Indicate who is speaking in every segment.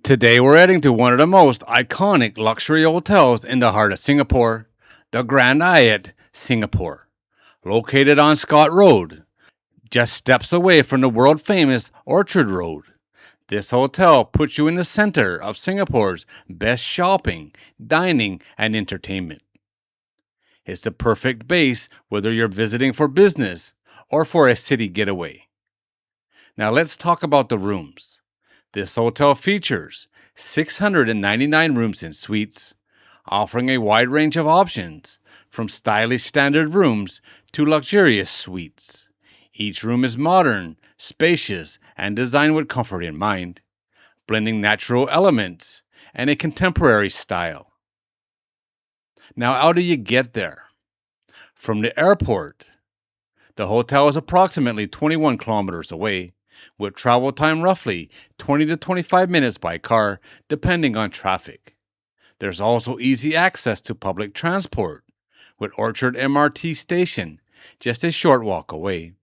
Speaker 1: Today we're heading to one of the most iconic luxury hotels in the heart of Singapore, the Grand Hyatt, Singapore. Located on Scott Road, just steps away from the world famous Orchard Road. This hotel puts you in the center of Singapore's best shopping, dining, and entertainment. It's the perfect base whether you're visiting for business or for a city getaway. Now let's talk about the rooms. This hotel features 699 rooms and suites, offering a wide range of options, from stylish standard rooms to luxurious suites. Each room is modern, spacious, and designed with comfort in mind, blending natural elements and a contemporary style. Now, how do you get there? From the airport, the hotel is approximately 21 kilometers away, with travel time roughly 20 to 25 minutes by car, depending on traffic. There's also easy access to public transport, with Orchard MRT station just a short walk away.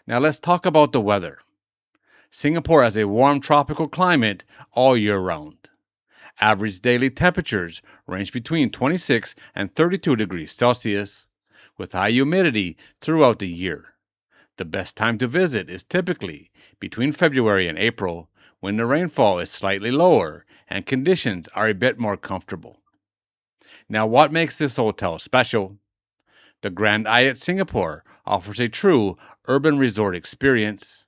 Speaker 1: Now let's talk about the weather. Singapore has a warm tropical climate all year round. Average daily temperatures range between 26 and 32 degrees Celsius, with high humidity throughout the year. The best time to visit is typically between February and April, when the rainfall is slightly lower and conditions are a bit more comfortable. Now, what makes this hotel special? The Grand Hyatt Singapore offers a true urban resort experience.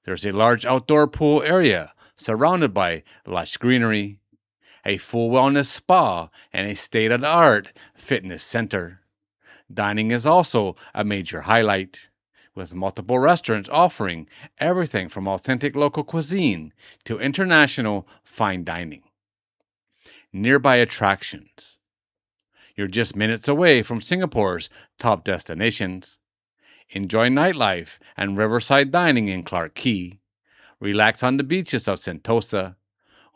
Speaker 1: There's a large outdoor pool area surrounded by lush greenery, a full wellness spa, and a state-of-the-art fitness center. Dining is also a major highlight, with multiple restaurants offering everything from authentic local cuisine to international fine dining. Nearby attractions. You're just minutes away from Singapore's top destinations. Enjoy nightlife and riverside dining in Clarke Quay. Relax on the beaches of Sentosa,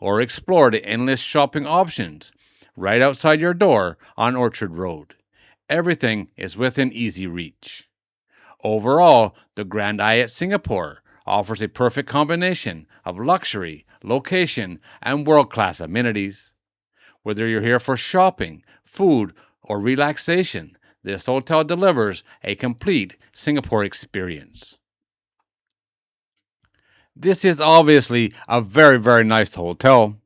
Speaker 1: or explore the endless shopping options right outside your door on Orchard Road. Everything is within easy reach. Overall, the Grand Hyatt Singapore offers a perfect combination of luxury, location, and world-class amenities. Whether you're here for shopping, food, or relaxation, this hotel delivers a complete Singapore experience. This is obviously a very, very nice hotel,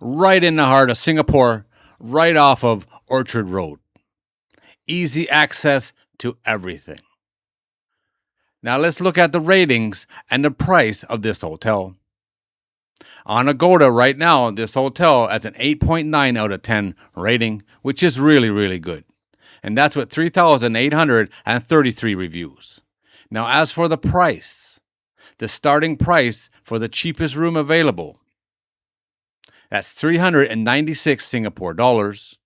Speaker 1: right in the heart of Singapore, right off of Orchard Road. Easy access to everything. Now let's look at the ratings and the price of this hotel. On Agoda right now, this hotel has an 8.9 out of 10 rating, which is really, really good. And that's with 3,833 reviews. Now, as for the price, the starting price for the cheapest room available, that's 396 Singapore dollars,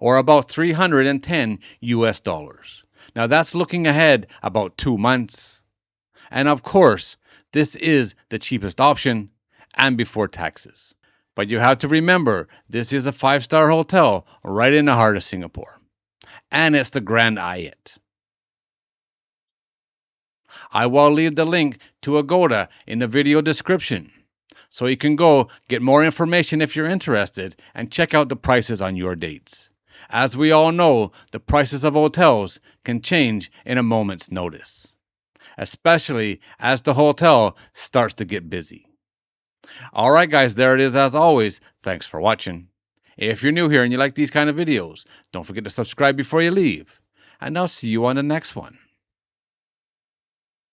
Speaker 1: or about 310 US dollars. Now, that's looking ahead about 2 months. And of course, this is the cheapest option and before taxes. But you have to remember, this is a 5-star hotel right in the heart of Singapore. And it's the Grand Hyatt. I will leave the link to Agoda in the video description, so you can go get more information if you're interested and check out the prices on your dates. As we all know, the prices of hotels can change in a moment's notice, especially as the hotel starts to get busy. Alright guys, there it is as always. Thanks for watching. If you're new here and you like these kind of videos, don't forget to subscribe before you leave. And I'll see you on the next one.